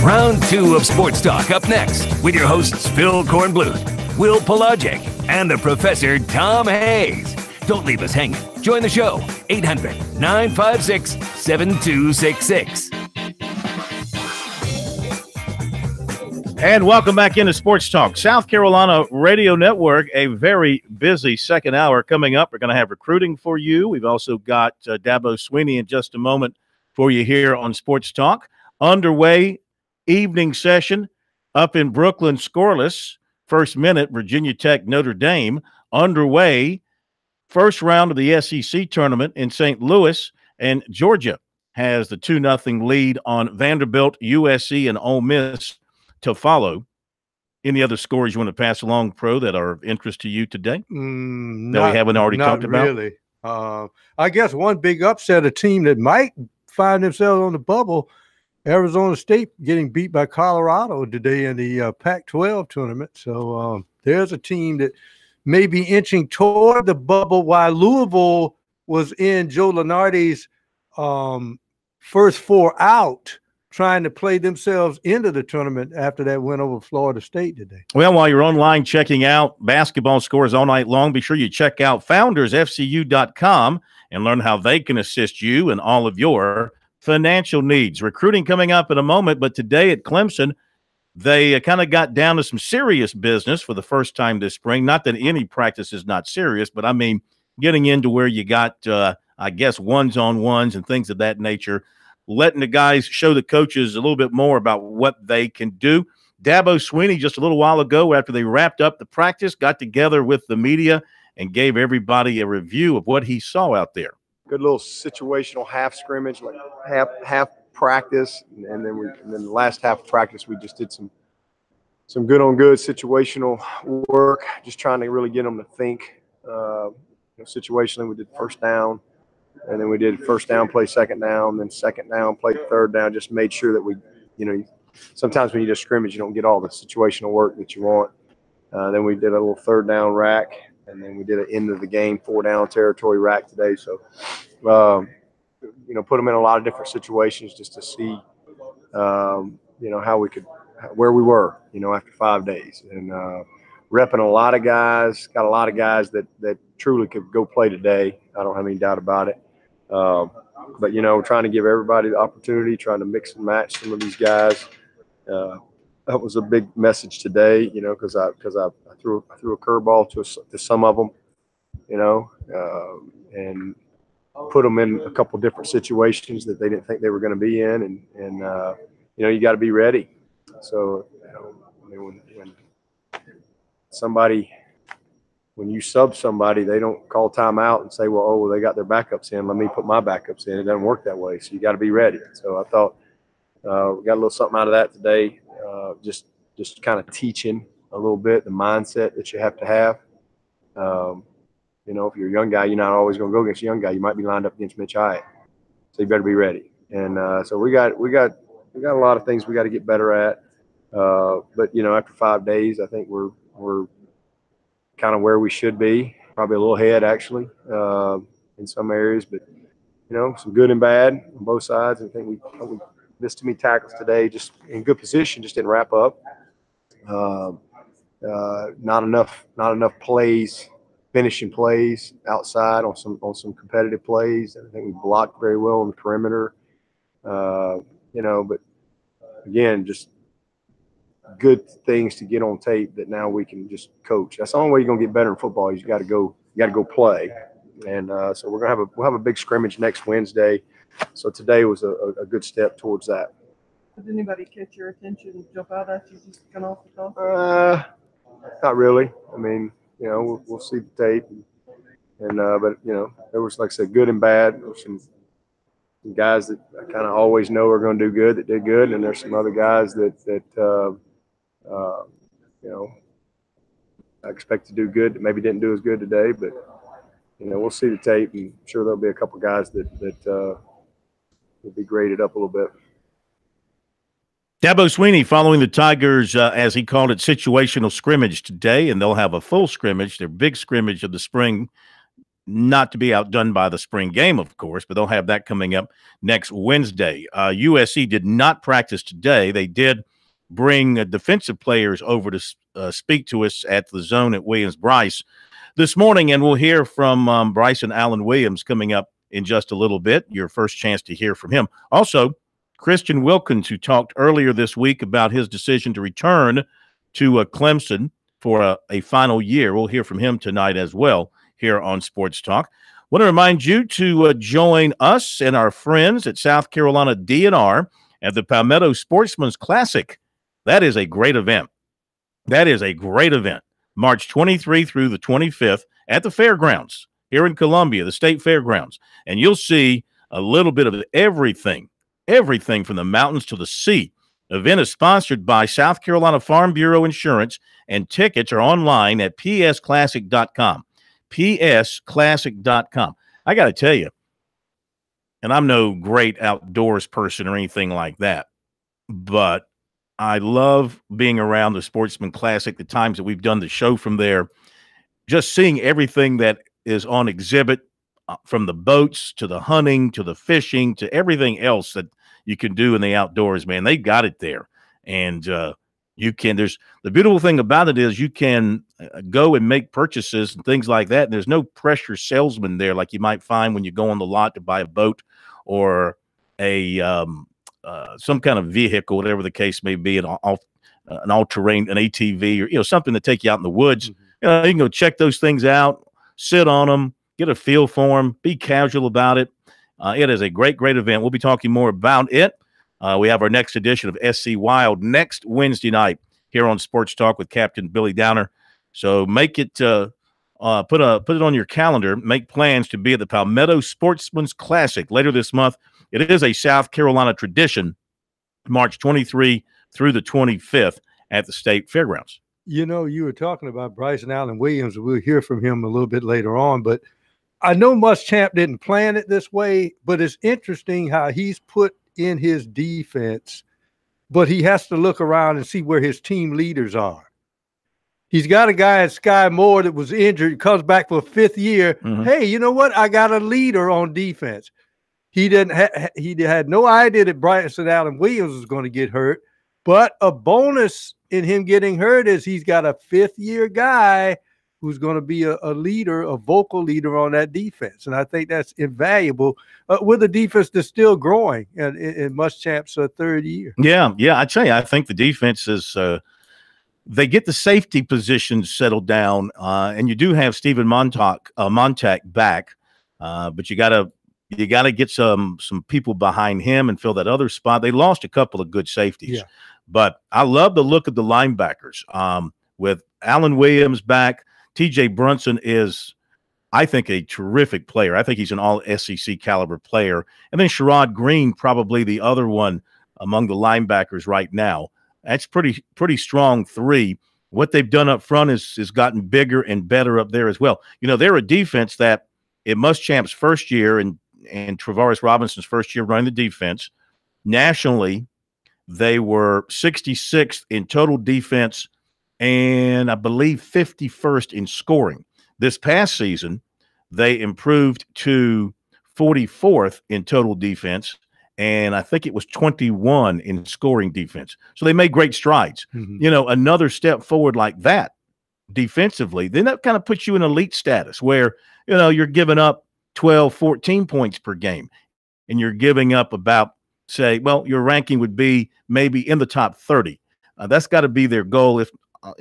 Round 2 of Sports Talk up next with your hosts Phil Kornblut, Will Pelagic, and the Professor Tom Hayes. Don't leave us hanging. Join the show, 800-956-7266. And welcome back into Sports Talk, South Carolina Radio Network. A very busy second hour coming up. We're going to have recruiting for you. We've also got Dabo Swinney in just a moment for you here on Sports Talk. Underway, evening session up in Brooklyn, scoreless. First minute, Virginia Tech, Notre Dame. Underway, first round of the SEC tournament in St. Louis, and Georgia has the 2-0 lead on Vanderbilt, USC, and Ole Miss to follow. Any other scores you want to pass along, Pro, that are of interest to you today that we haven't already talked about? Not really. I guess one big upset, a team that might find themselves on the bubble, Arizona State getting beat by Colorado today in the Pac-12 tournament. So there's a team that may be inching toward the bubble, while Louisville was in Joe Lunardi's first 4 out, trying to play themselves into the tournament after that win over Florida State today. Well, while you're online checking out basketball scores all night long, be sure you check out foundersfcu.com and learn how they can assist you in all of your financial needs. Recruiting coming up in a moment, but today at Clemson, they kind of got down to some serious business for the first time this spring. Not that any practice is not serious, but I mean getting into where you got, I guess, ones-on-ones and things of that nature, letting the guys show the coaches a little bit more about what they can do. Dabo Swinney just a little while ago, after they wrapped up the practice, got together with the media and gave everybody a review of what he saw out there. Good little situational half scrimmage, like half practice, and then the last half of practice we just did some good on good situational work, just trying to really get them to think. Situationally, we did first down. And then we did first down, play second down, then second down, play third down, just made sure that we, sometimes when you just scrimmage, you don't get all the situational work that you want. Then we did a little third down rack, and then we did an end of the game 4-down territory rack today. So, put them in a lot of different situations just to see, how we could, where we were, after 5 days. And repping a lot of guys, got a lot of guys that truly could go play today. I don't have any doubt about it. But trying to give everybody the opportunity, trying to mix and match some of these guys. That was a big message today, because I threw a curveball to some of them, and put them in a couple different situations that they didn't think they were going to be in, and you got to be ready. So when you sub somebody, they don't call timeout and say, well, they got their backups in, let me put my backups in. It doesn't work that way. So you got to be ready. So I thought we got a little something out of that today, just kind of teaching a little bit the mindset that you have to have. If you're a young guy, you're not always going to go against a young guy. You might be lined up against Mitch Hyatt. So you better be ready. And so we got a lot of things we got to get better at. But after 5 days, I think we're kind of where we should be, probably a little ahead actually in some areas, but some good and bad on both sides. I think we missed too many tackles today, just in good position, just didn't wrap up. Not enough plays, finishing plays outside on some competitive plays. I think we blocked very well on the perimeter. But again, just good things to get on tape that now we can just coach. That's the only way you're gonna get better in football. You got to go play. And so we'll have a big scrimmage next Wednesday. So today was a good step towards that. Did anybody catch your attention, jump out at you just kind of off the top? Not really. I mean, we'll see the tape, and but there was, like I said, good and bad. There were some guys that I kind of always know are going to do good that did good, and there's some other guys that I expect to do good that maybe didn't do as good today, but we'll see the tape, and I'm sure there'll be a couple guys that will be graded up a little bit. Dabo Swinney following the Tigers, as he called it, situational scrimmage today, and they'll have a full scrimmage, their big scrimmage of the spring, not to be outdone by the spring game, of course, but they'll have that coming up next Wednesday. USC did not practice today. They did bring defensive players over to speak to us at the Zone at Williams-Brice this morning, and we'll hear from Bryce and Alan Williams coming up in just a little bit. Your first chance to hear from him. Also, Christian Wilkins, who talked earlier this week about his decision to return to Clemson for a final year. We'll hear from him tonight as well here on Sports Talk. I want to remind you to join us and our friends at South Carolina DNR at the Palmetto Sportsman's Classic. That is a great event. March 23 through the 25th at the fairgrounds here in Columbia, the state fairgrounds. And you'll see a little bit of everything from the mountains to the sea. The event is sponsored by South Carolina Farm Bureau Insurance, and tickets are online at psclassic.com. psclassic.com. I got to tell you, and I'm no great outdoors person or anything like that, but I love being around the Sportsman Classic, the times that we've done the show from there, just seeing everything that is on exhibit, from the boats to the hunting to the fishing to everything else that you can do in the outdoors, man. They got it there. And there's the beautiful thing about it is you can go and make purchases and things like that. And there's no pressure salesman there like you might find when you go on the lot to buy a boat or some kind of vehicle, whatever the case may be, an all-terrain, an ATV, or something to take you out in the woods. You can go check those things out, sit on them, get a feel for them, be casual about it. It is a great, great event. We'll be talking more about it. We have our next edition of SC Wild next Wednesday night here on Sports Talk with Captain Billy Downer. So make it put it on your calendar. Make plans to be at the Palmetto Sportsman's Classic later this month. It is a South Carolina tradition, March 23 through the 25th at the State Fairgrounds. You were talking about Bryce and Alan Williams. We'll hear from him a little bit later on, but I know Muschamp didn't plan it this way, but it's interesting how he's put in his defense, but he has to look around and see where his team leaders are. He's got a guy at Sky Moore that was injured, comes back for a fifth year. Mm-hmm. Hey, you know what? I got a leader on defense. He had no idea that Bryce and Alan Williams was going to get hurt, but a bonus in him getting hurt is he's got a fifth-year guy who's going to be a leader, a vocal leader on that defense. And I think that's invaluable with a defense that's still growing in Muschamp's third year. Yeah. I tell you, I think the defense is they get the safety positions settled down, and you do have Stephen Montauk back, but you got to get some people behind him and fill that other spot. They lost a couple of good safeties, but I love the look of the linebackers with Alan Williams back. TJ Brunson is, I think, a terrific player. I think he's an all-SEC caliber player. And then Sherrod Green, probably the other one among the linebackers right now. That's pretty strong three. What they've done up front is gotten bigger and better up there as well. They're a defense that in Muschamp's first year and Travaris Robinson's first year running the defense, nationally, they were 66th in total defense and I believe 51st in scoring. This past season, they improved to 44th in total defense, and I think it was 21 in scoring defense. So they made great strides. Mm-hmm. Another step forward like that defensively, then that kind of puts you in elite status where, you're giving up 12, 14 points per game, and you're giving up about, say, your ranking would be maybe in the top 30. That's got to be their goal. If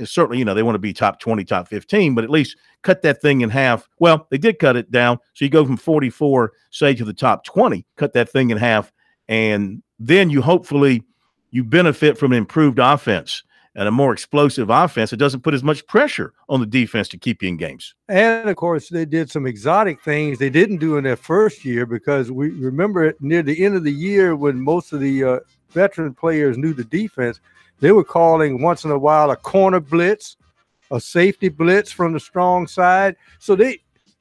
certainly, they want to be top 20, top 15, but at least cut that thing in half. Well, they did cut it down. So you go from 44, say, to the top 20, cut that thing in half. And then you benefit from an improved offense and a more explosive offense. It doesn't put as much pressure on the defense to keep you in games. And, of course, they did some exotic things they didn't do in their first year, because we remember near the end of the year when most of the veteran players knew the defense, they were calling once in a while a corner blitz, a safety blitz from the strong side. So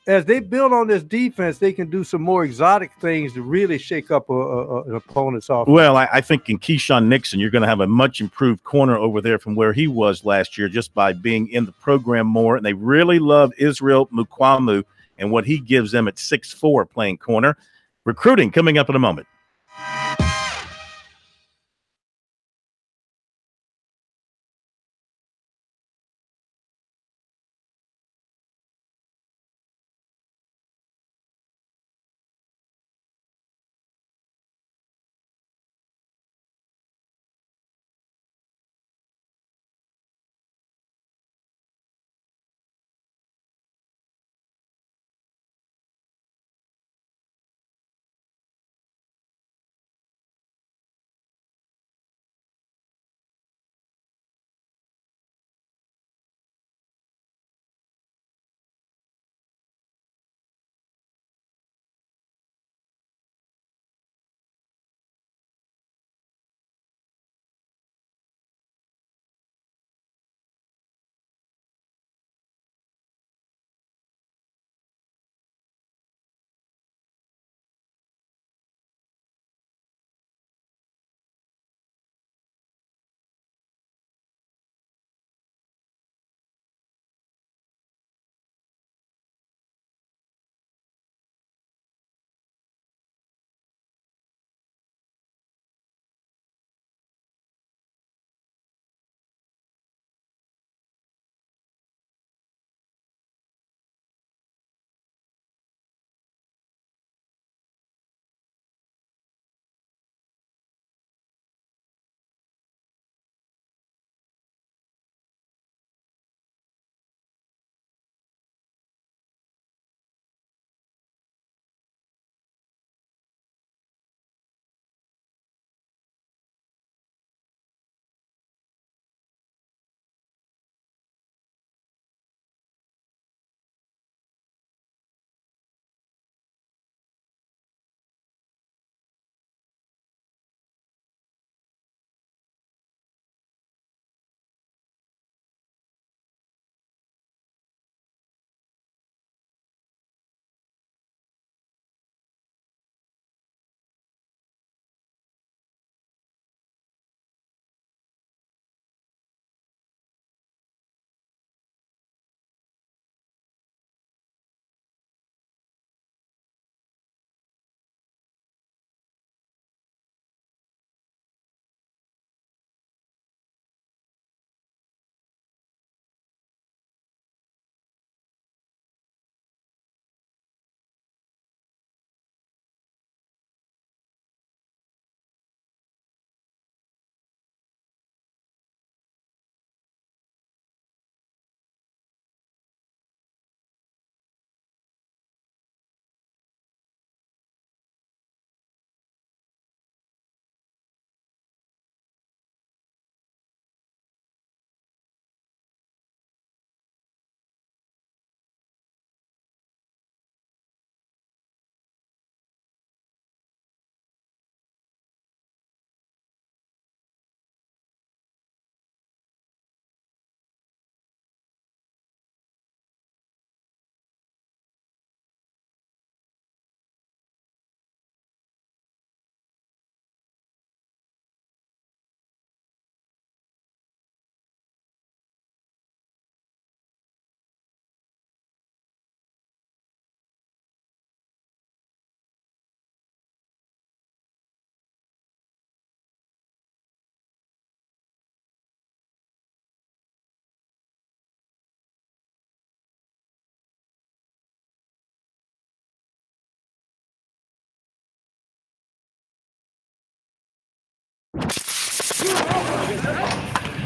as they build on this defense, they can do some more exotic things to really shake up an opponent's offense. Well, I think in Keyshawn Nixon, you're going to have a much improved corner over there from where he was last year just by being in the program more. And they really love Israel Mukwamu. and what he gives them at 6'4", playing corner. Recruiting coming up in a moment.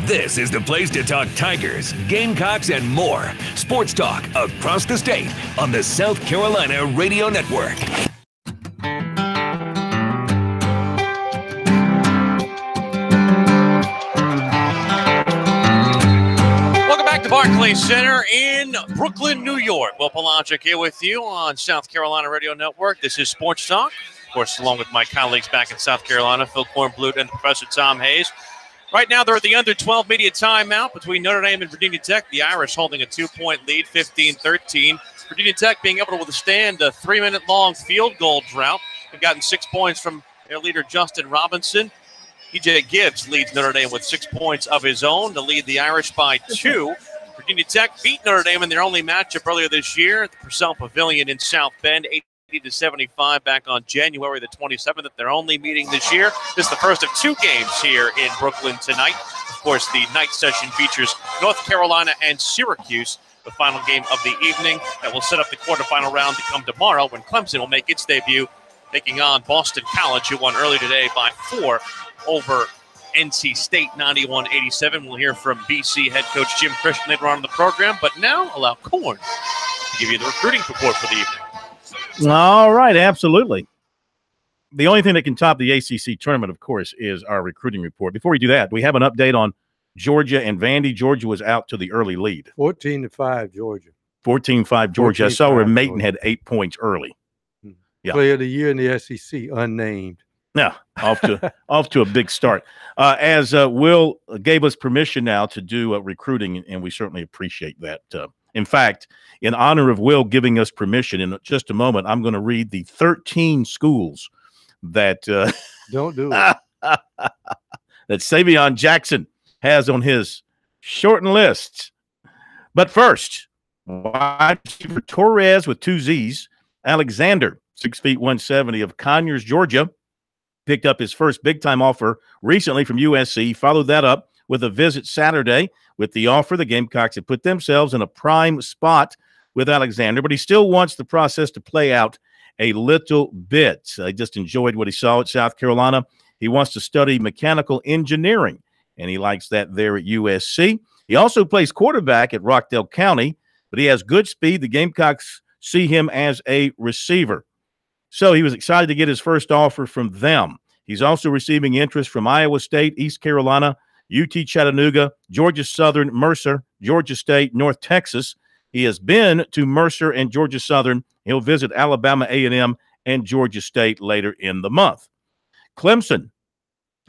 This is the place to talk Tigers, Gamecocks, and more. Sports talk across the state on the South Carolina Radio Network. Welcome back to Barclays Center in Brooklyn, New York. Will Pelagic here with you on South Carolina Radio Network. This is Sports Talk. Of course, along with my colleagues back in South Carolina, Phil Kornblut and Professor Tom Hayes. Right now, they're at the under-12 media timeout between Notre Dame and Virginia Tech. The Irish holding a 2-point lead, 15-13. Virginia Tech being able to withstand a 3-minute-long field goal drought. They've gotten 6 points from their leader, Justin Robinson. E.J. Gibbs leads Notre Dame with 6 points of his own to lead the Irish by 2. Virginia Tech beat Notre Dame in their only matchup earlier this year at the Purcell Pavilion in South Bend, 80-75 back on January the 27th at their only meeting this year. This is the first of 2 games here in Brooklyn tonight. Of course, the night session features North Carolina and Syracuse, the final game of the evening that will set up the quarterfinal round to come tomorrow when Clemson will make its debut, taking on Boston College, who won early today by 4 over NC State 91-87. We'll hear from BC head coach Jim Christian later on in the program, but now allow Corn to give you the recruiting report for the evening. All right, absolutely. The only thing that can top the ACC tournament, of course, is our recruiting report. Before we do that, we have an update on Georgia and Vandy. Georgia was out to the early lead. 14-5, Georgia. 14-5, Georgia. I saw where Maton had 8 points early. Yeah. Player of the year in the SEC, unnamed. Yeah, off to a big start. As Will gave us permission now to do recruiting, and we certainly appreciate that. In fact, in honor of Will giving us permission, in just a moment, I'm going to read the 13 schools that don't do it. that Savion Jackson has on his shortened list. But first, wide receiver Torres with 2 Z's, Alexander, 6 feet 170 of Conyers, Georgia, picked up his first big-time offer recently from USC, followed that up with a visit Saturday. With the offer, the Gamecocks had put themselves in a prime spot with Alexander, but he still wants the process to play out a little bit. I just enjoyed what he saw at South Carolina. He wants to study mechanical engineering, and he likes that there at USC. He also plays quarterback at Rockdale County, but he has good speed. The Gamecocks see him as a receiver. So he was excited to get his first offer from them. He's also receiving interest from Iowa State, East Carolina, UT Chattanooga, Georgia Southern, Mercer, Georgia State, North Texas. He has been to Mercer and Georgia Southern. He'll visit Alabama A&M and Georgia State later in the month. Clemson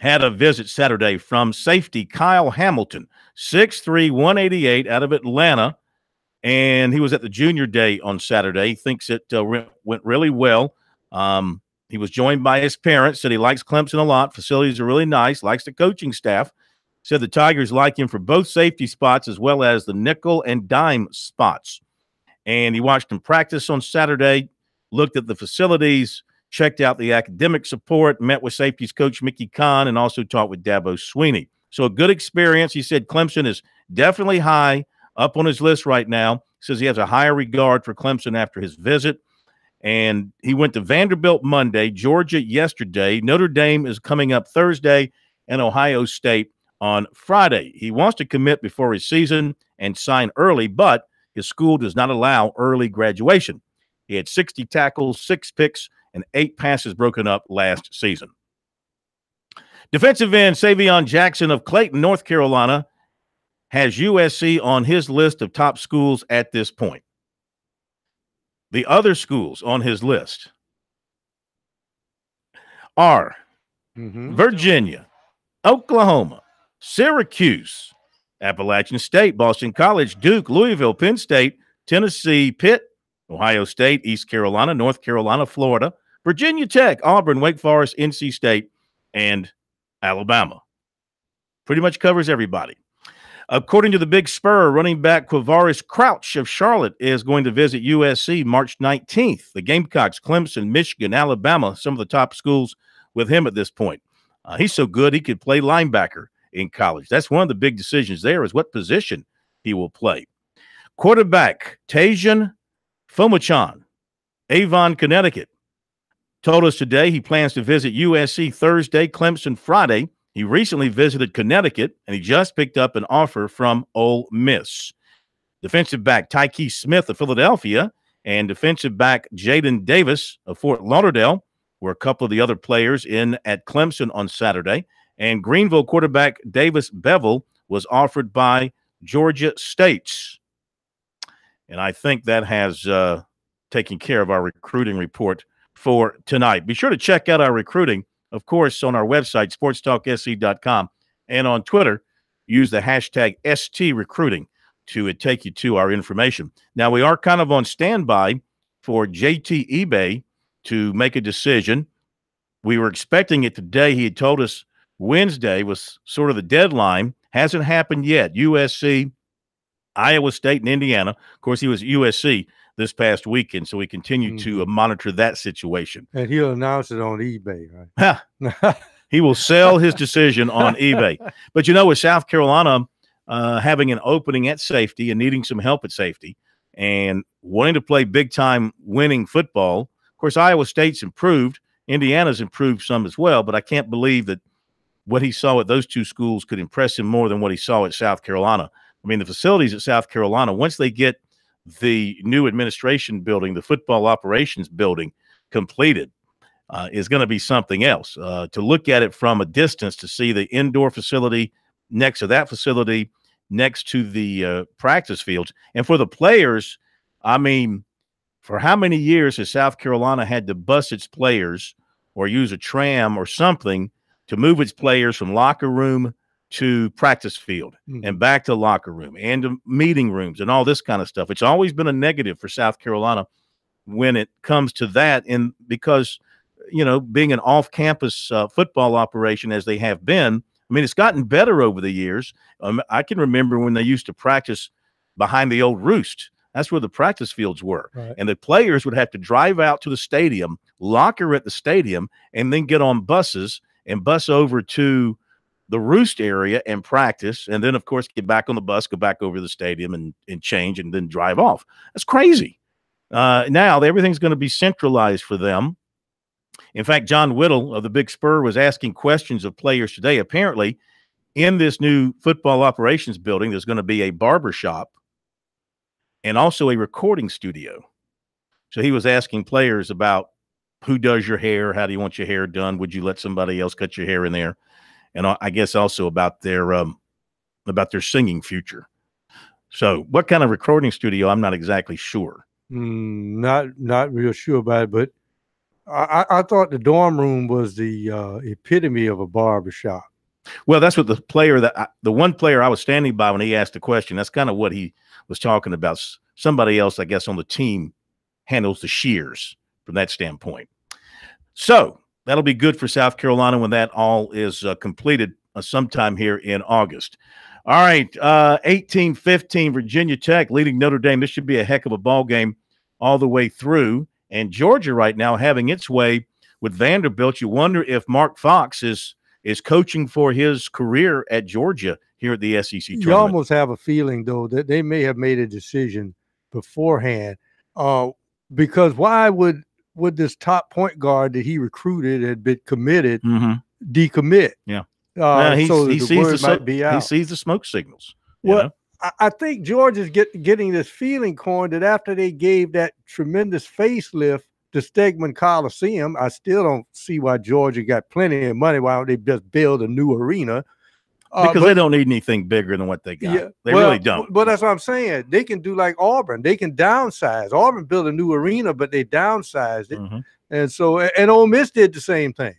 had a visit Saturday from safety Kyle Hamilton, 6'3", 188 out of Atlanta, and he was at the junior day on Saturday. He thinks it went really well. He was joined by his parents, said he likes Clemson a lot. Facilities are really nice, likes the coaching staff. Said the Tigers like him for both safety spots as well as the nickel and dime spots. And he watched him practice on Saturday, looked at the facilities, checked out the academic support, met with safeties coach Mickey Kahn, and also talked with Dabo Sweeney. So a good experience. He said Clemson is definitely high up on his list right now. He says he has a higher regard for Clemson after his visit. And he went to Vanderbilt Monday, Georgia yesterday. Notre Dame is coming up Thursday, and Ohio State on Friday. He wants to commit before his season and sign early, but his school does not allow early graduation. He had 60 tackles, 6 picks, and 8 passes broken up last season. Defensive end Savion Jackson of Clayton, North Carolina, has USC on his list of top schools at this point. The other schools on his list are Virginia, Oklahoma, Syracuse, Appalachian State, Boston College, Duke, Louisville, Penn State, Tennessee, Pitt, Ohio State, East Carolina, North Carolina, Florida, Virginia Tech, Auburn, Wake Forest, NC State, and Alabama. Pretty much covers everybody. According to the Big Spur, running back Quavaris Crouch of Charlotte is going to visit USC March 19th. The Gamecocks, Clemson, Michigan, Alabama, some of the top schools with him at this point. He's so good he could play linebacker in college. That's one of the big decisions there is what position he will play. Quarterback Tajan Fomachan, Avon, Connecticut, told us today he plans to visit USC Thursday, Clemson Friday. He recently visited Connecticut, and he just picked up an offer from Ole Miss. Defensive back Tyke Smith of Philadelphia and defensive back Jaden Davis of Fort Lauderdale were a couple of the other players in at Clemson on Saturday. And Greenville quarterback Davis Bevel was offered by Georgia State. And I think that has taken care of our recruiting report for tonight. Be sure to check out our recruiting, of course, on our website, SportsTalkSC.com, and on Twitter, use the hashtag STRecruiting to take you to our information. Now, we are kind of on standby for JT eBay to make a decision. We were expecting it today. He had told us Wednesday was sort of the deadline. Hasn't happened yet. USC, Iowa State and Indiana. Of course, he was at USC this past weekend, so we continue to monitor that situation. And he'll announce it on eBay, right? He will sell his decision on eBay. But, with South Carolina having an opening at safety and needing some help at safety and wanting to play big-time winning football, of course, Iowa State's improved. Indiana's improved some as well, but I can't believe that what he saw at those two schools could impress him more than what he saw at South Carolina. I mean, the facilities at South Carolina, once they get the new administration building, the football operations building completed, is going to be something else. To look at it from a distance, to see the indoor facility next to that facility, next to the practice fields. And for the players, I mean, for how many years has South Carolina had to bus its players or use a tram or something to move its players from locker room to practice field and back to locker room and to meeting rooms and all this kind of stuff? It's always been a negative for South Carolina when it comes to that, and because, being an off-campus football operation as they have been, I mean, it's gotten better over the years. I can remember when they used to practice behind the old Roost. That's where the practice fields were. Right. And the players would have to drive out to the stadium, locker at the stadium, and then get on buses and bus over to the Roost area and practice. And then, of course, get back on the bus, go back over to the stadium and change and then drive off. That's crazy. Now everything's going to be centralized for them. In fact, John Whittle of the Big Spur was asking questions of players today. Apparently, in this new football operations building, there's going to be a barber shop and also a recording studio. So he was asking players about who does your hair, how do you want your hair done, would you let somebody else cut your hair in there, and I guess also about their singing future. So what kind of recording studio, I'm not exactly sure. Not real sure about it, but I thought the dorm room was the epitome of a barbershop. Well, that's what the one player I was standing by when he asked the question, that's kind of what he was talking about. Somebody else, I guess, on the team handles the shears from that standpoint. So that'll be good for South Carolina when that all is completed sometime here in August. All right, 18-15 Virginia Tech leading Notre Dame. This should be a heck of a ball game all the way through. And Georgia right now having its way with Vanderbilt. You wonder if Mark Fox is coaching for his career at Georgia here at the SEC tournament. You almost have a feeling, though, that they may have made a decision beforehand. Because why would this top point guard that he recruited had been committed decommit? Yeah. He sees the smoke signals. Well, I think Georgia's getting this feeling, Corn, that after they gave that tremendous facelift to Stegman Coliseum, I still don't see why Georgia got plenty of money. Why don't they just build a new arena? Because they don't need anything bigger than what they got. Yeah, they really don't. But that's what I'm saying. They can do like Auburn. They can downsize. Auburn built a new arena, but they downsized it. And so, and Ole Miss did the same thing.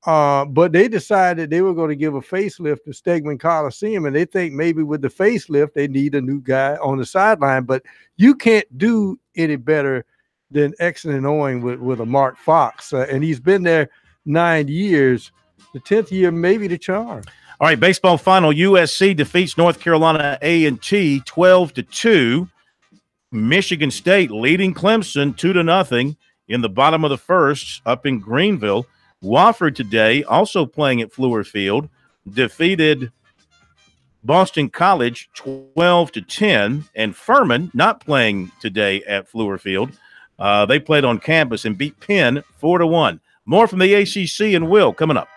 But they decided they were going to give a facelift to Stegman Coliseum, and they think maybe with the facelift they need a new guy on the sideline. But you can't do any better than Xing and Oing with a Mark Fox, and he's been there 9 years. The 10th year, maybe the charm. All right, baseball final. USC defeats North Carolina A&T 12-2. Michigan State leading Clemson 2-0 in the bottom of the first up in Greenville. Wofford today, also playing at Fluor Field, defeated Boston College 12-10, and Furman not playing today at Fluor Field. They played on campus and beat Penn 4-1. More from the ACC and Will coming up.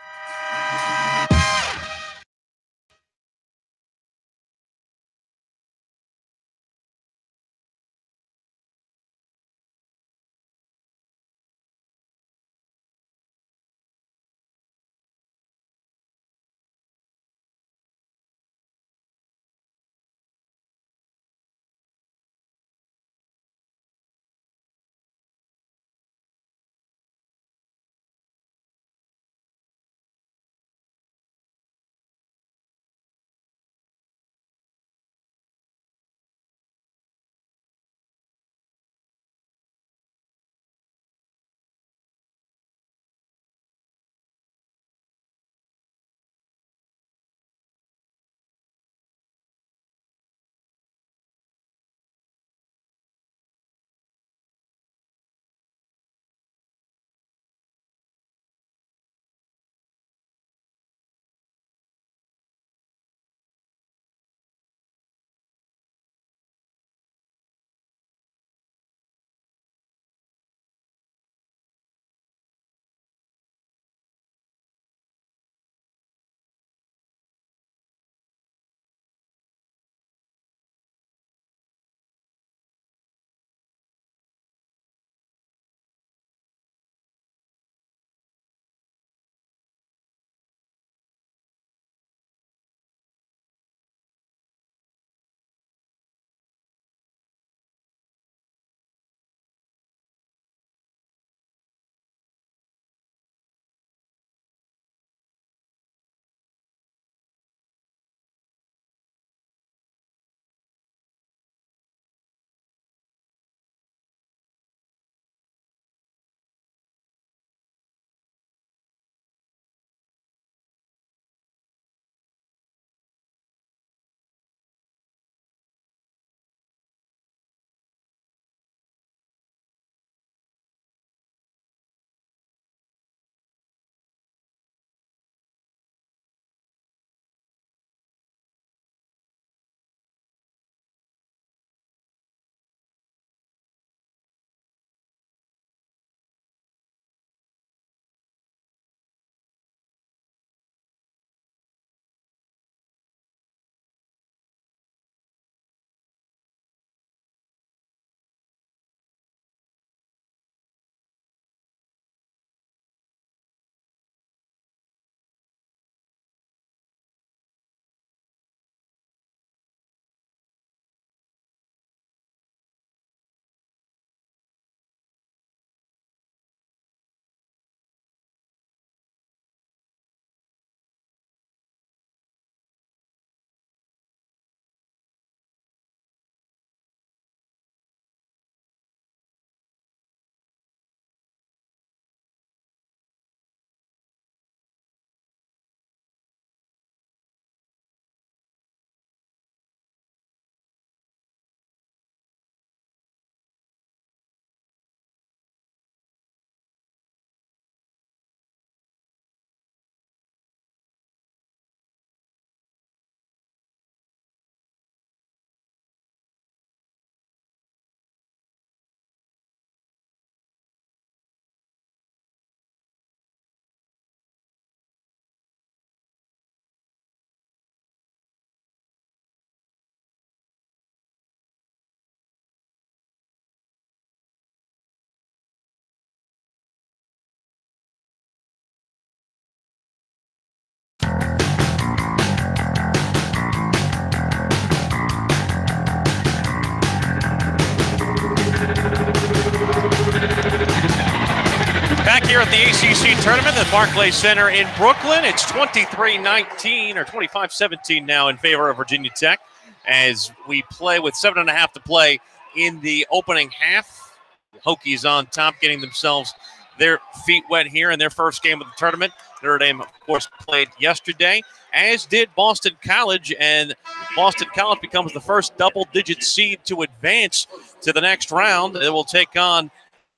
here at the ACC tournament at Barclays Center in Brooklyn. It's 23-19 or 25-17 now in favor of Virginia Tech as we play with 7.5 to play in the opening half. The Hokies on top, getting themselves their feet wet here in their first game of the tournament. Notre Dame, of course, played yesterday, as did Boston College, and Boston College becomes the first double-digit seed to advance to the next round. They will take on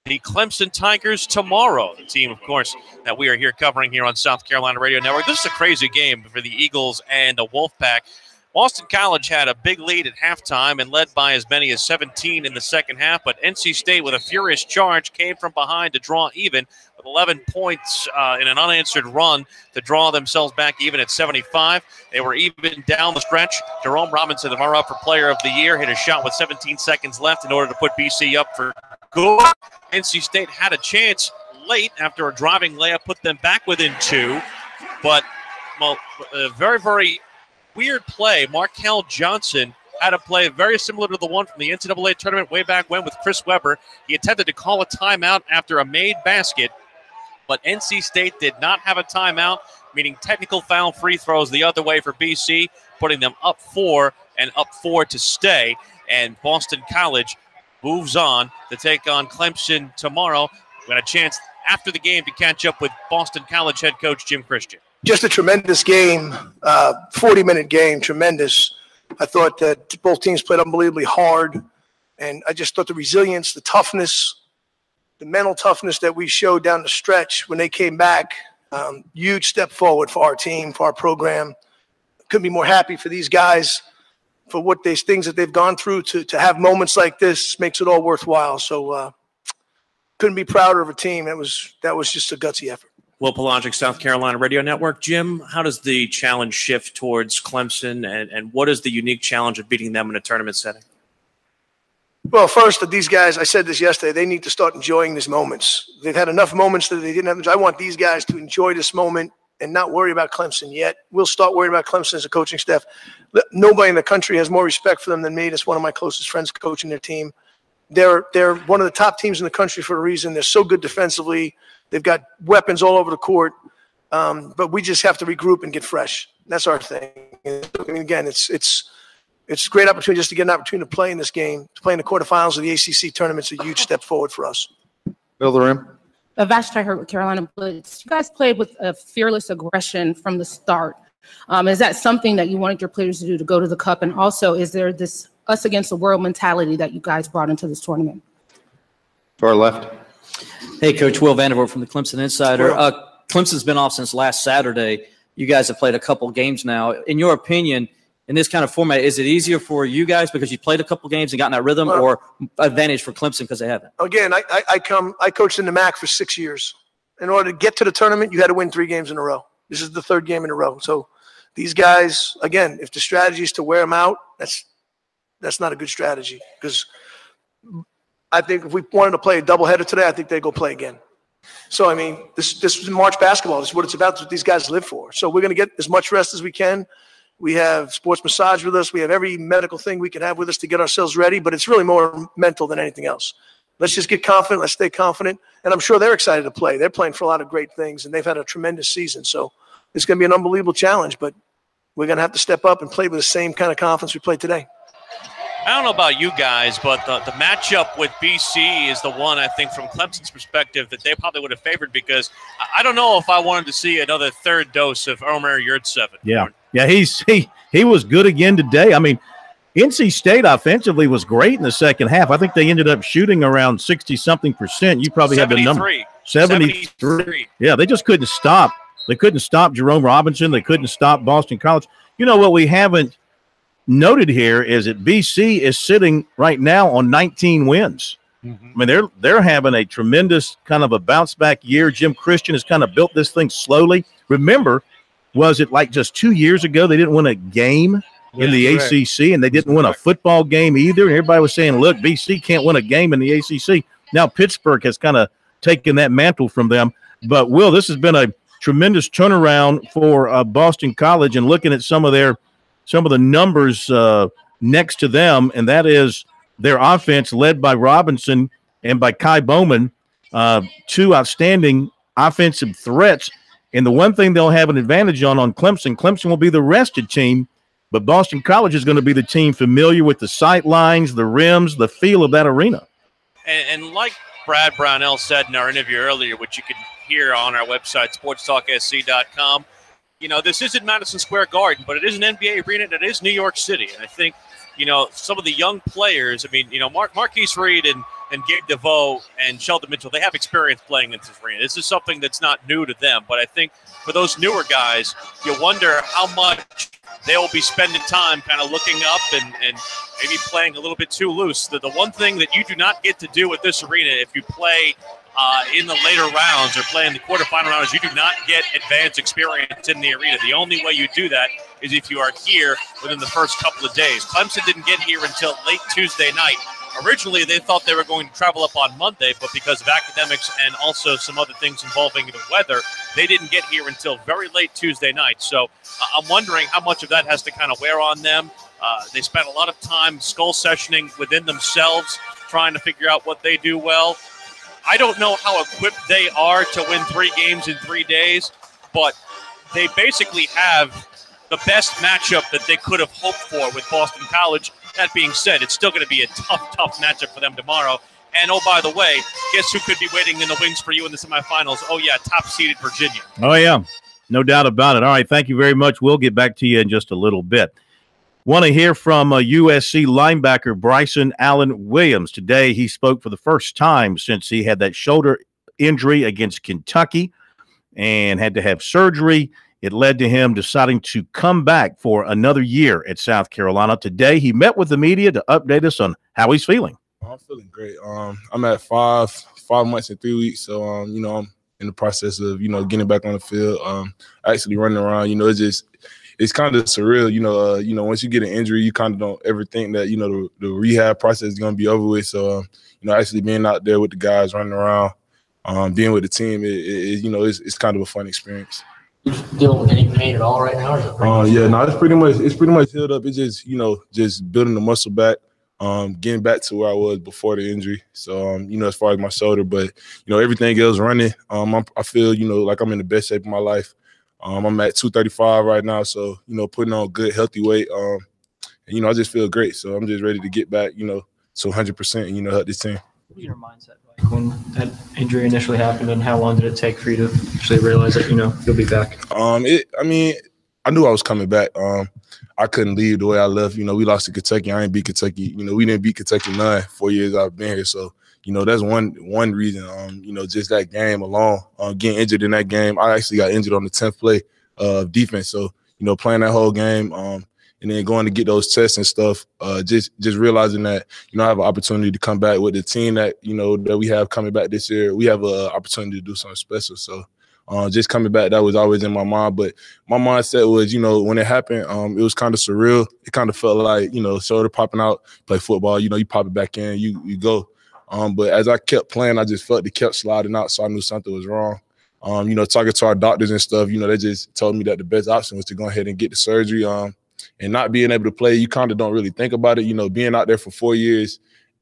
the Clemson Tigers tomorrow, the team, of course, that we are here covering here on South Carolina Radio Network. This is a crazy game for the Eagles and the Wolfpack. Boston College had a big lead at halftime and led by as many as 17 in the second half, but NC State, with a furious charge, came from behind to draw even with 11 points in an unanswered run to draw themselves back even at 75. They were even down the stretch. Jerome Robinson, the runner-up for Player of the Year, hit a shot with 17 seconds left in order to put BC up for good. NC State had a chance late after a driving layup put them back within 2, but a very, very weird play. Markel Johnson had a play very similar to the one from the NCAA tournament way back when with Chris Webber. He attempted to call a timeout after a made basket, but NC State did not have a timeout, meaning technical foul free throws the other way for BC, putting them up 4 and up 4 to stay. And Boston College moves on to take on Clemson tomorrow. We got a chance after the game to catch up with Boston College head coach Jim Christian. Just a tremendous game, 40-minute game, tremendous. I thought that both teams played unbelievably hard, and I just thought the resilience, the toughness, the mental toughness that we showed down the stretch when they came back, huge step forward for our team, for our program. Couldn't be more happy for these guys, for what these things that they've gone through. To have moments like this makes it all worthwhile. So couldn't be prouder of a team. That was just a gutsy effort. Will Pelagic, South Carolina Radio Network. Jim, how does the challenge shift towards Clemson, and what is the unique challenge of beating them in a tournament setting? Well, first, these guys, I said this yesterday, they need to start enjoying these moments. They've had enough moments that they didn't have. I want these guys to enjoy this moment and not worry about Clemson yet. We'll start worrying about Clemson as a coaching staff. Nobody in the country has more respect for them than me. That's one of my closest friends coaching their team. They're one of the top teams in the country for a reason. They're so good defensively. They've got weapons all over the court, but we just have to regroup and get fresh. That's our thing. I mean, again, it's a great opportunity just to get an opportunity to play in this game, to play in the quarterfinals of the ACC tournament. It's a huge step forward for us. Middle of the rim. Vashti Hurt with Carolina Blitz. You guys played with a fearless aggression from the start. Is that something that you wanted your players to do to go to the Cup? And also, is there this us against the world mentality that you guys brought into this tournament? To our left. Hey, Coach Will Vandervoort from the Clemson Insider. Clemson's been off since last Saturday. You guys have played a couple games now. In your opinion, in this kind of format, is it easier for you guys because you played a couple games and gotten that rhythm, or advantage for Clemson because they haven't? Again, I coached in the MAC for 6 years. In order to get to the tournament, you had to win 3 games in a row. This is the 3rd game in a row. So these guys, again, if the strategy is to wear them out, that's not a good strategy, because I think if we wanted to play a doubleheader today, I think they'd go play again. So, I mean, this is March basketball. This is what it's about. This is what these guys live for. So we're going to get as much rest as we can. We have sports massage with us. We have every medical thing we can have with us to get ourselves ready, but it's really more mental than anything else. Let's just get confident. Let's stay confident. And I'm sure they're excited to play. They're playing for a lot of great things, and they've had a tremendous season. So it's going to be an unbelievable challenge, but we're going to have to step up and play with the same kind of confidence we played today. I don't know about you guys, but the matchup with BC is the one, I think, from Clemson's perspective, that they probably would have favored, because I don't know if I wanted to see another 3rd dose of Omer Yurtseven. Yeah, he was good again today. I mean, NC State offensively was great in the second half. I think they ended up shooting around 60-something%. You probably have the number. 73. Yeah, they just couldn't stop. They couldn't stop Jerome Robinson. They couldn't stop Boston College. You know what we haven't noted here is that BC is sitting right now on 19 wins. Mm-hmm. I mean, they're having a tremendous kind of a bounce back year. Jim Christian has kind of built this thing slowly. Remember, was it like just 2 years ago they didn't win a game in the ACC, and they didn't win a football game either? And everybody was saying, look, BC can't win a game in the ACC. Now Pittsburgh has kind of taken that mantle from them. But, Will, this has been a tremendous turnaround for Boston College, and looking at some of the numbers next to them, and that is their offense led by Robinson and by Kai Bowman, 2 outstanding offensive threats. And the one thing they'll have an advantage on Clemson will be the rested team, but Boston College is going to be the team familiar with the sight lines, the rims, the feel of that arena. And like Brad Brownell said in our interview earlier, which you can hear on our website, SportsTalkSC.com, this isn't Madison Square Garden, but it is an NBA arena, and it is New York City. And I think, some of the young players, Marquise Reed and Gabe DeVoe and Sheldon Mitchell, they have experience playing in this arena. This is something that's not new to them. But I think for those newer guys, you wonder how much they'll be spending time kind of looking up and maybe playing a little bit too loose. The one thing that you do not get to do at this arena if you play in the later rounds or play in the quarterfinal rounds, you do not get advanced experience in the arena. The only way you do that is if you are here within the first couple of days. Clemson didn't get here until late Tuesday night. Originally, they thought they were going to travel up on Monday, but because of academics and also some other things involving the weather, they didn't get here until very late Tuesday night. So I'm wondering how much of that has to kind of wear on them. They spent a lot of time skull sessioning within themselves, trying to figure out what they do well. I don't know how equipped they are to win 3 games in 3 days, but they basically have the best matchup that they could have hoped for with Boston College. That being said, it's still going to be a tough matchup for them tomorrow. And, oh, by the way, guess who could be waiting in the wings for you in the semifinals? Oh, yeah, top-seeded Virginia. Oh, yeah, no doubt about it. All right, thank you very much. We'll get back to you in just a little bit. Want to hear from USC linebacker Bryson Allen Williams. Today he spoke for the first time since he had that shoulder injury against Kentucky and had to have surgery. It led to him deciding to come back for another year at South Carolina. Today he met with the media to update us on how he's feeling. I'm feeling great. I'm at 5 months and 3 weeks, so I'm in the process of getting back on the field. Actually running around. It's kind of surreal, once you get an injury, you kind of don't ever think that, the rehab process is going to be over with. So, actually being out there with the guys running around, being with the team, it's kind of a fun experience. You dealing with any pain at all right now? It's pretty much healed up. It's just, just building the muscle back, getting back to where I was before the injury. So, as far as my shoulder, but, everything else running, I feel, like I'm in the best shape of my life. I'm at 235 right now, so putting on good, healthy weight. And I just feel great. So I'm just ready to get back, to 100% and help this team. What was your mindset like when that injury initially happened, and how long did it take for you to actually realize that you'll be back? I knew I was coming back. I couldn't leave the way I left. We lost to Kentucky. I ain't beat Kentucky. We didn't beat Kentucky none 4 years I've been here. So that's one reason. Just that game alone, getting injured in that game. I actually got injured on the 10th play of defense. So playing that whole game, and then going to get those tests and stuff. Just realizing that I have an opportunity to come back with the team that that we have coming back this year. We have an opportunity to do something special. So just coming back, that was always in my mind. But my mindset was, when it happened, it was kind of surreal. It kind of felt like shoulder popping out, play football. You pop it back in, you go. But as I kept playing, I just felt it kept sliding out, so I knew something was wrong. Talking to our doctors and stuff, they just told me that the best option was to go ahead and get the surgery. And not being able to play, you kind of don't really think about it. Being out there for 4 years,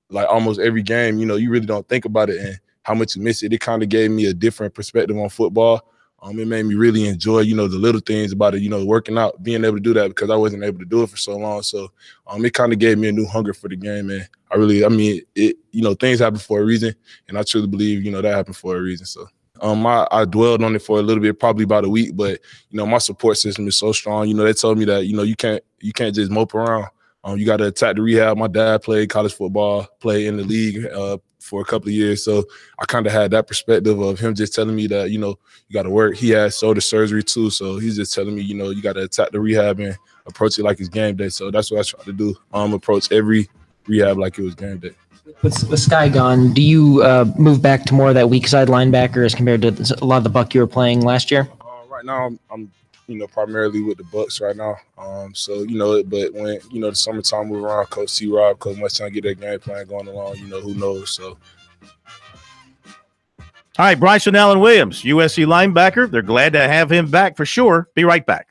like almost every game, you really don't think about it and how much you miss it. It kind of gave me a different perspective on football. It made me really enjoy, the little things about it, working out, being able to do that because I wasn't able to do it for so long. So it kind of gave me a new hunger for the game. And things happen for a reason. And I truly believe, that happened for a reason. So I dwelled on it for a little bit, probably about a week, but, my support system is so strong. They told me that, you can't just mope around. You got to attack the rehab. My dad played college football, played in the league for a couple of years. So I kind of had that perspective of him just telling me that, you got to work. He had shoulder surgery too. So he's just telling me, you got to attack the rehab and approach it like it's game day. So that's what I try to do. Approach every rehab like it was game day. With Sky gone, do you move back to more of that weak side linebacker as compared to a lot of the buck you were playing last year? Right now, I'm primarily with the Bucks right now. But when, the summertime move around, Coach T-Rob, Coach Muschamp get that game plan going along, who knows. So. All right, Bryson Allen Williams, USC linebacker. They're glad to have him back for sure. Be right back.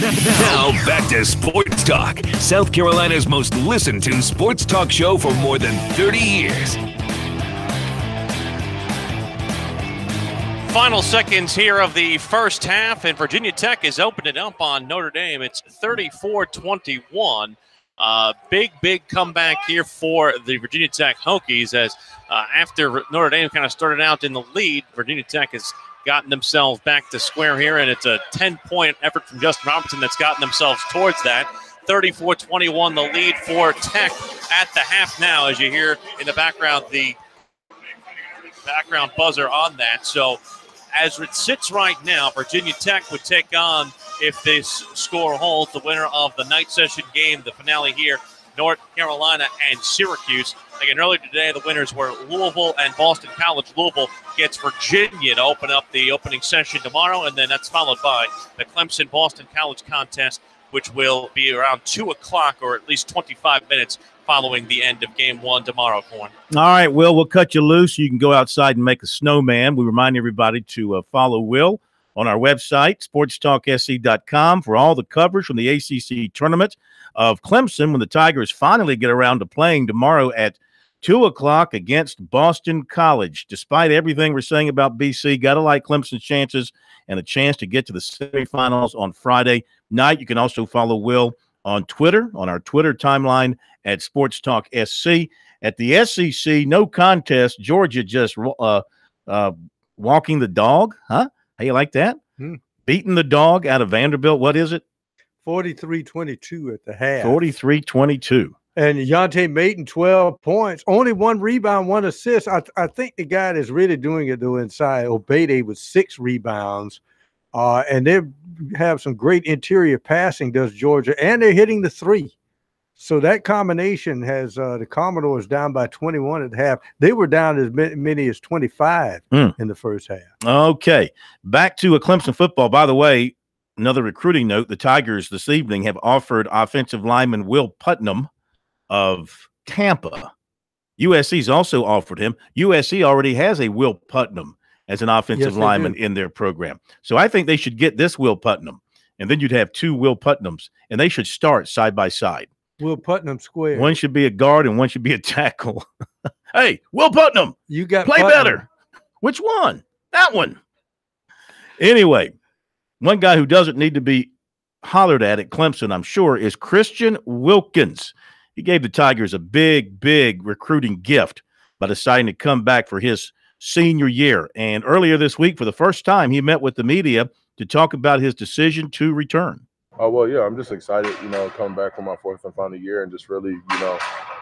Now back to Sports Talk, South Carolina's most listened to sports talk show for more than 30 years. Final seconds here of the first half, and Virginia Tech is opening up on Notre Dame. It's 34-21. Big comeback here for the Virginia Tech Hokies as after Notre Dame kind of started out in the lead, Virginia Tech has gotten themselves back to square here, and it's a 10-point effort from Justin Robertson that's gotten themselves towards that. 34-21, the lead for Tech at the half now, as you hear in the background, the background buzzer on that. So as it sits right now, Virginia Tech would take on, if this score holds, the winner of the night session game, the finale here, North Carolina and Syracuse. Again, earlier today, the winners were Louisville and Boston College. Louisville gets Virginia to open up the opening session tomorrow, and then that's followed by the Clemson-Boston College contest, which will be around 2 o'clock or at least 25 minutes following the end of game one tomorrow, Corn. All right, Will, we'll cut you loose. You can go outside and make a snowman. We remind everybody to follow Will on our website, SportsTalkSC.com, for all the coverage from the ACC tournament of Clemson when the Tigers finally get around to playing tomorrow at 2 o'clock against Boston College. Despite everything we're saying about BC, got to like Clemson's chances and a chance to get to the semifinals on Friday night. You can also follow Will on Twitter, on our Twitter timeline at SportsTalkSC. At the SEC, no contest. Georgia just walking the dog. Huh? How you like that? Beating the dog out of Vanderbilt. What is it? 43-22 at the half. 43-22. And Deontay Maton, 12 points. Only 1 rebound, 1 assist. I think the guy that's really doing it, though, inside Obede with 6 rebounds. And they have some great interior passing, does Georgia. And they're hitting the 3. So that combination has the Commodores down by 21 at the half. They were down as many as 25 in the first half. Okay. Back to a Clemson football. By the way, another recruiting note, the Tigers this evening have offered offensive lineman Will Putnam of Tampa. USC's also offered him. USC already has a Will Putnam as an offensive lineman in their program. So I think they should get this Will Putnam, and then you'd have 2 Will Putnams, and they should start side by side. Will Putnam square. One should be a guard and one should be a tackle. Hey, Will Putnam, you got play Putnam. Better. Which one? That one. Anyway, one guy who doesn't need to be hollered at Clemson, I'm sure, is Christian Wilkins. He gave the Tigers a big recruiting gift by deciding to come back for his senior year. And earlier this week, for the first time, he met with the media to talk about his decision to return. Oh, well, yeah, I'm just excited, coming back for my 4th and final year and just really,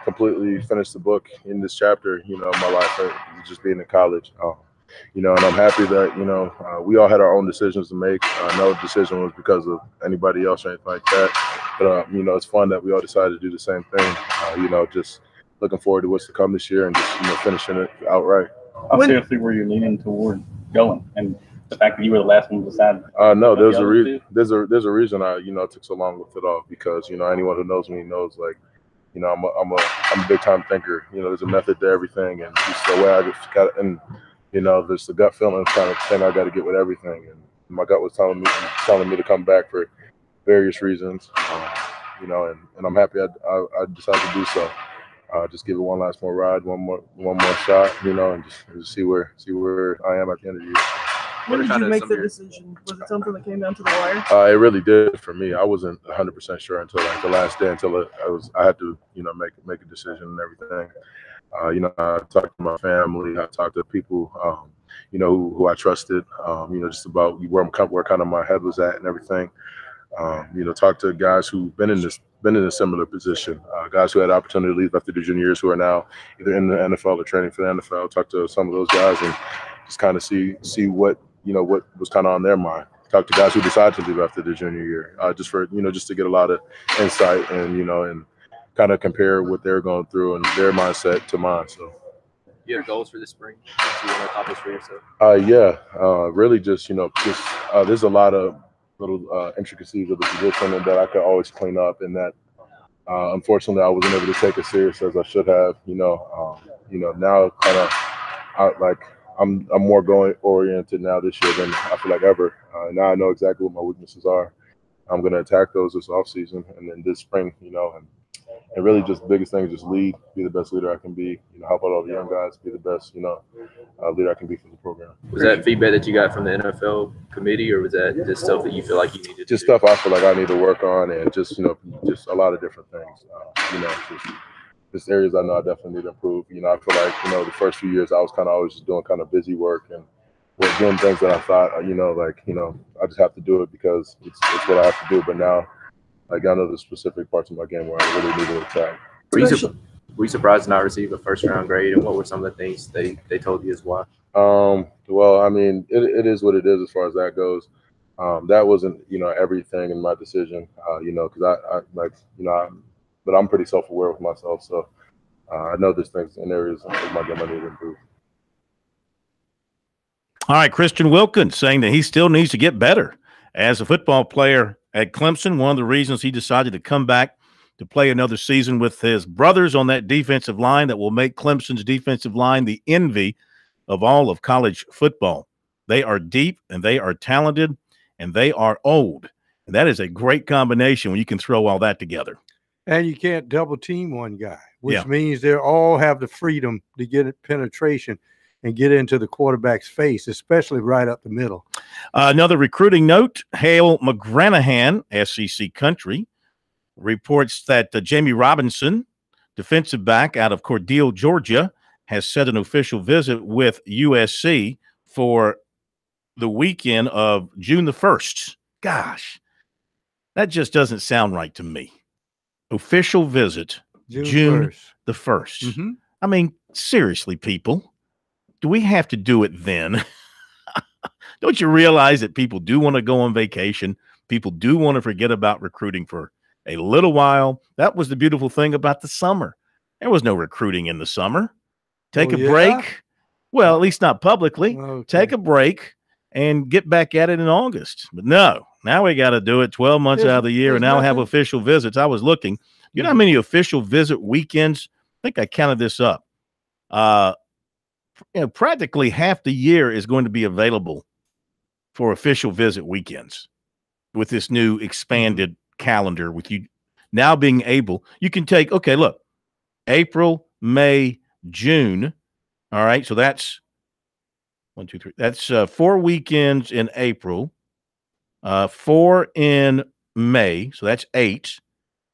completely finish the book in this chapter, my life, just being in college. And I'm happy that, we all had our own decisions to make. No decision was because of anybody else or anything like that. But, it's fun that we all decided to do the same thing. Just looking forward to what's to come this year and just, finishing it outright. How seriously were you leaning toward going? And the fact that you were the last one to decide? No, there's a reason. There's a reason I took so long with it all, because anyone who knows me knows, like, I'm a big time thinker. There's a method to everything, and just the way I just got, and there's the gut feeling kind of thing I got to get with everything, and my gut was telling me to come back for various reasons, and I'm happy I decided to do so. Just give it one last more ride, one more shot, and just see where I am at the end of the year. When did you make the decision? Was it something that came down to the wire? It really did for me. I wasn't 100% sure until like the last day, until I had to, make a decision and everything. I talked to my family. I talked to people, who I trusted. Just about where kind of my head was at and everything. Talked to guys who've been in a similar position. Guys who had the opportunity to leave after their junior years, who are now either in the NFL or training for the NFL. Talked to some of those guys and just kind of see what was kind of on their mind. Talk to guys who decided to leave after their junior year, just to get a lot of insight and, and kind of compare what they're going through and their mindset to mine. So, you have goals for this spring? Do you want to accomplish for yourself? Really just there's a lot of little intricacies of the position and that I could always clean up, and that unfortunately I wasn't able to take as serious as I should have. Now kind of I'm more going oriented now this year than I feel like ever. Now I know exactly what my weaknesses are. I'm going to attack those this offseason and then this spring, you know, and really just the biggest thing is just lead, be the best leader I can be, you know, help out all the young guys, be the best, you know, leader I can be for the program. Was that feedback that you got from the NFL committee, or was that just stuff that you feel like you needed to just do? stuff I feel like I need to work on, and just, you know, just a lot of different things, you know, just areas I know I definitely need to improve. You know, I feel like, you know, the first few years I was kind of always just doing kind of busy work and doing things that I thought, you know, like, you know, I just have to do it because it's what I have to do. But now, like, I know the specific parts of my game where I really need to attack. Were you surprised to not receive a first-round grade, and what were some of the things they told you as why? Well, I mean, it is what it is as far as that goes. That wasn't, you know, everything in my decision, you know, because I like, you know, but I'm pretty self-aware with myself. So I know there's things in areas of my game I need to improve. All right, Christian Wilkins saying that he still needs to get better as a football player at Clemson. One of the reasons he decided to come back to play another season with his brothers on that defensive line that will make Clemson's defensive line the envy of all of college football. They are deep and they are talented and they are old. And that is a great combination when you can throw all that together. And you can't double team one guy, which means they all have the freedom to get penetration and get into the quarterback's face, especially right up the middle. Another recruiting note, Hale McGranahan, SEC Country, reports that Jamie Robinson, defensive back out of Cordele, Georgia, has set an official visit with USC for the weekend of June the 1st. Gosh, that just doesn't sound right to me. Official visit, June the 1st. Mm-hmm. I mean, seriously, people. Do we have to do it then? Don't you realize that people do want to go on vacation? People do want to forget about recruiting for a little while. That was the beautiful thing about the summer. There was no recruiting in the summer. Take a break. Well, at least not publicly. Okay. Take a break and get back at it in August. But no, now we got to do it 12 months out of the year and now have official visits. I was looking. You know how many official visit weekends? I think I counted this up. You know, practically half the year is going to be available for official visit weekends with this new expanded calendar, with you now being able, you can take, okay, look, April, May, June. All right. So that's 1, 2, 3. That's 4 weekends in April, 4 in May. So that's 8.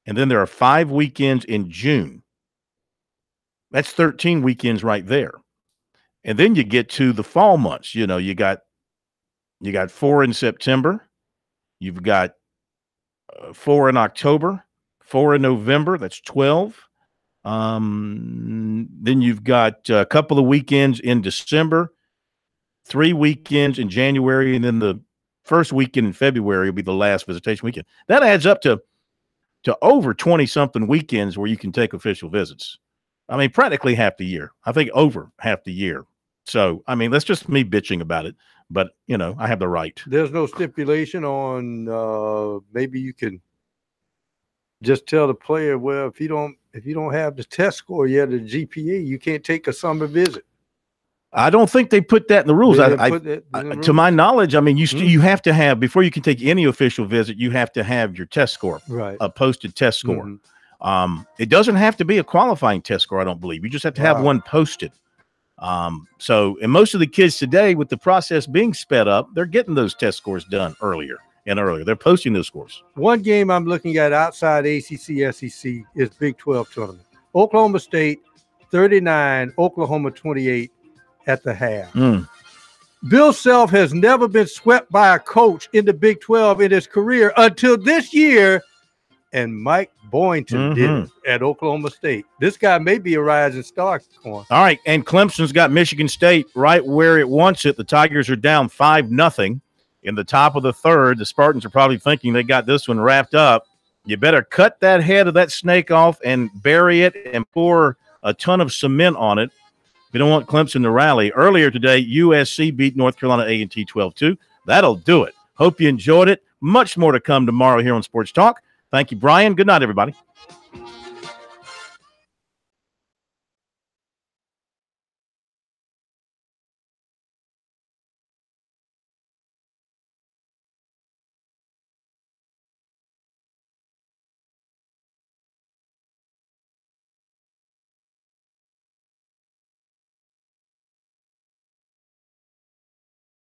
And then there are 5 weekends in June. That's 13 weekends right there. And then you get to the fall months. You know, you got 4 in September. You've got 4 in October, 4 in November. That's 12. Then you've got a couple of weekends in December, 3 weekends in January, and then the first weekend in February will be the last visitation weekend. That adds up to over 20-something weekends where you can take official visits. I mean, practically half the year. I think over half the year. So, I mean, that's just me bitching about it. But, you know, I have the right. There's no stipulation on maybe you can just tell the player, well, if you don't have the test score yet, the GPA, you can't take a summer visit. I don't think they put that in the rules. To my knowledge, I mean, you have to have, before you can take any official visit, you have to have your test score, right? A posted test score. It doesn't have to be a qualifying test score, I don't believe. You just have to have one posted. So, and most of the kids today, with the process being sped up, they're getting those test scores done earlier and earlier. They're posting those scores. One game I'm looking at outside ACC, SEC is Big 12 tournament. Oklahoma State 39, Oklahoma 28 at the half. Bill Self has never been swept by a coach in the Big 12 in his career until this year, and Mike Boynton did it at Oklahoma State. This guy may be a rising star. All right, and Clemson's got Michigan State right where it wants it. The Tigers are down 5-0 in the top of the third. The Spartans are probably thinking they got this one wrapped up. You better cut that head of that snake off and bury it and pour a ton of cement on it. We don't want Clemson to rally. Earlier today, USC beat North Carolina A&T 12-2. That'll do it. Hope you enjoyed it. Much more to come tomorrow here on Sports Talk. Thank you, Brian. Good night, everybody.